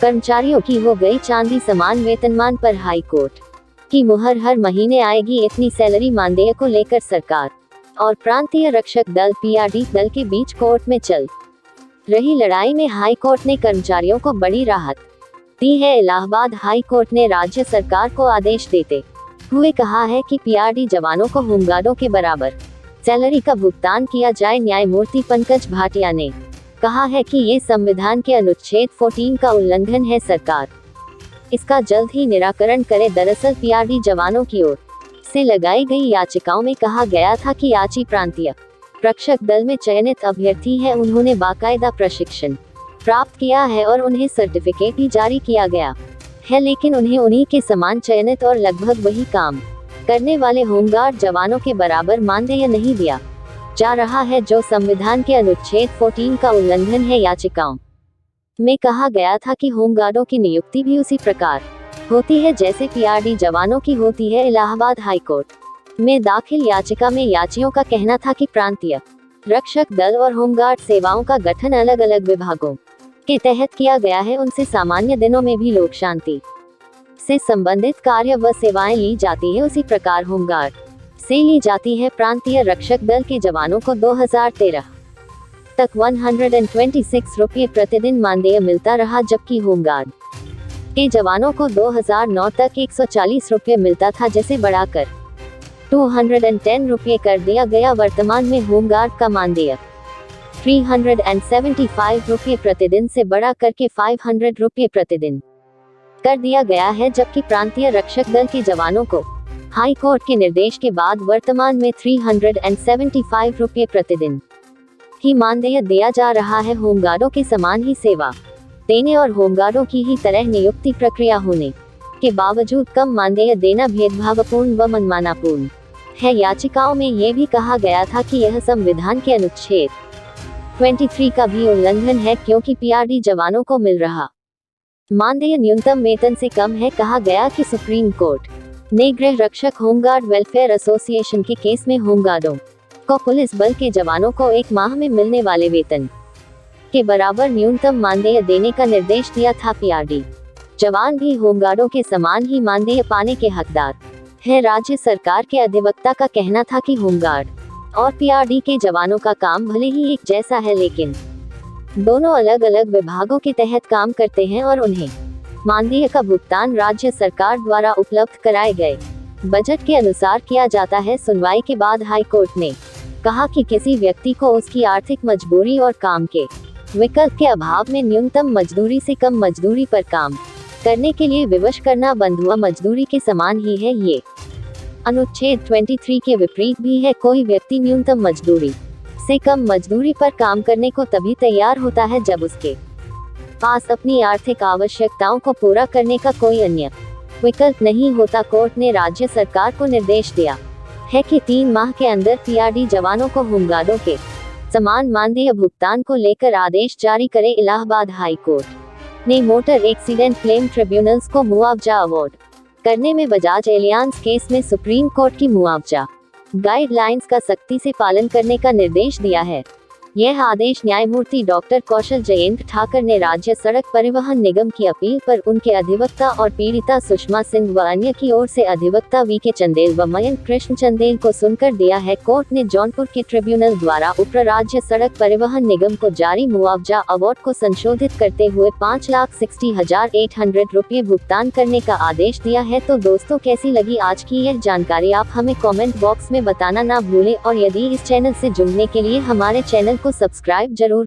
कर्मचारियों की हो गई चांदी समान वेतनमान पर हाई कोर्ट की मुहर। हर महीने आएगी इतनी सैलरी, मानदेय को लेकर सरकार और प्रांतीय रक्षक दल पीआरडी दल के बीच कोर्ट में चल रही लड़ाई में हाई कोर्ट ने कर्मचारियों को बड़ी राहत दी है। इलाहाबाद हाई कोर्ट ने राज्य सरकार को आदेश देते हुए कहा है कि पीआरडी जवानों को होमगार्डों के बराबर सैलरी का भुगतान किया जाए। न्यायमूर्ति पंकज भाटिया ने कहा है कि ये संविधान के अनुच्छेद 14 का उल्लंघन है, सरकार इसका जल्द ही निराकरण करे। दरअसल पीआरडी जवानों की ओर से लगाई गई याचिकाओं में कहा गया था कि याची प्रांतीय रक्षक दल में चयनित अभ्यर्थी है, उन्होंने बाकायदा प्रशिक्षण प्राप्त किया है और उन्हें सर्टिफिकेट भी जारी किया गया है, लेकिन उन्हें उन्हीं के समान चयनित और लगभग वही काम करने वाले होमगार्ड जवानों के बराबर मानदेय नहीं दिया जा रहा है, जो संविधान के अनुच्छेद 14 का उल्लंघन है। याचिकाओं में कहा गया था कि होमगार्डों की नियुक्ति भी उसी प्रकार होती है जैसे पीआरडी जवानों की होती है। इलाहाबाद हाईकोर्ट में दाखिल याचिका में याचियों का कहना था कि प्रांतीय रक्षक दल और होमगार्ड सेवाओं का गठन अलग अलग विभागों के तहत किया गया है, उनसे सामान्य दिनों में भी लोक शांति से संबंधित कार्य व सेवाएं ली जाती है, उसी प्रकार होमगार्ड से ली जाती है। प्रांतीय रक्षक दल के जवानों को 2013 तक 126 रुपये प्रतिदिन मानदेय मिलता रहा, जबकि होमगार्ड के जवानों को 2009 तक 140 रुपये मिलता था, जिसे बढ़ाकर 210 रुपये कर दिया गया। वर्तमान में होमगार्ड का मानदेय 375 रुपये प्रतिदिन से बढ़ा करके 500 रुपये प्रतिदिन कर दिया गया है, जबकि प्रांतीय रक्षक दल के जवानों को हाई कोर्ट के निर्देश के बाद वर्तमान में 375 रुपये प्रतिदिन ही मानदेय दिया जा रहा है। होमगार्डों के समान ही सेवा देने और होमगार्डों की ही तरह नियुक्ति प्रक्रिया होने के बावजूद कम मानदेय देना भेदभावपूर्ण व मनमानापूर्ण है। याचिकाओं में ये भी कहा गया था कि यह संविधान के अनुच्छेद 23 का भी उल्लंघन है, क्योंकि पीआरडी जवानों को मिल रहा मानदेय न्यूनतम वेतन से कम है। कहा गया कि सुप्रीम कोर्ट ने गृह रक्षक होमगार्ड वेलफेयर एसोसिएशन के केस में होमगार्डों को पुलिस बल के जवानों को एक माह में मिलने वाले वेतन के बराबर न्यूनतम मानदेय देने का निर्देश दिया था। पीआरडी जवान भी होमगार्डों के समान ही मानदेय पाने के हकदार है। राज्य सरकार के अधिवक्ता का कहना था कि होमगार्ड और पीआरडी के जवानों का काम भले ही एक जैसा है, लेकिन दोनों अलग अलग विभागों के तहत काम करते हैं और उन्हें मानदेय का भुगतान राज्य सरकार द्वारा उपलब्ध कराए गए बजट के अनुसार किया जाता है। सुनवाई के बाद हाई कोर्ट ने कहा कि किसी व्यक्ति को उसकी आर्थिक मजबूरी और काम के विकल्प के अभाव में न्यूनतम मजदूरी से कम मजदूरी पर काम करने के लिए विवश करना बंधुआ मजदूरी के समान ही है। ये अनुच्छेद 23 के विपरीत भी है। कोई व्यक्ति न्यूनतम मजदूरी से कम मजदूरी पर काम करने को तभी तैयार होता है जब उसके पास अपनी आर्थिक आवश्यकताओं को पूरा करने का कोई अन्य विकल्प नहीं होता। कोर्ट ने राज्य सरकार को निर्देश दिया है कि 3 माह के अंदर पीआरडी जवानों को होमगार्डों के समान मानदेय भुगतान को लेकर आदेश जारी करे। इलाहाबाद हाई कोर्ट ने मोटर एक्सीडेंट क्लेम ट्रिब्यूनल्स को मुआवजा अवार्ड करने में बजाज एलियांस केस में सुप्रीम कोर्ट की मुआवजा गाइडलाइंस का सख्ती से पालन करने का निर्देश दिया है। यह आदेश न्यायमूर्ति डॉक्टर कौशल जयंत ठाकर ने राज्य सड़क परिवहन निगम की अपील पर उनके अधिवक्ता और पीड़िता सुषमा सिंह व अन्य की ओर से अधिवक्ता वीके चंदेल व मयंक कृष्ण चंदेल को सुनकर दिया है। कोर्ट ने जौनपुर के ट्रिब्यूनल द्वारा उप राज्य सड़क परिवहन निगम को जारी मुआवजा अवार्ड को संशोधित करते हुए 5,60,800 रुपये भुगतान करने का आदेश दिया है। तो दोस्तों, कैसी लगी आज की यह जानकारी, आप हमें कॉमेंट बॉक्स में बताना ना भूलें और यदि इस चैनल से जुड़ने के लिए हमारे चैनल को सब्सक्राइब जरूर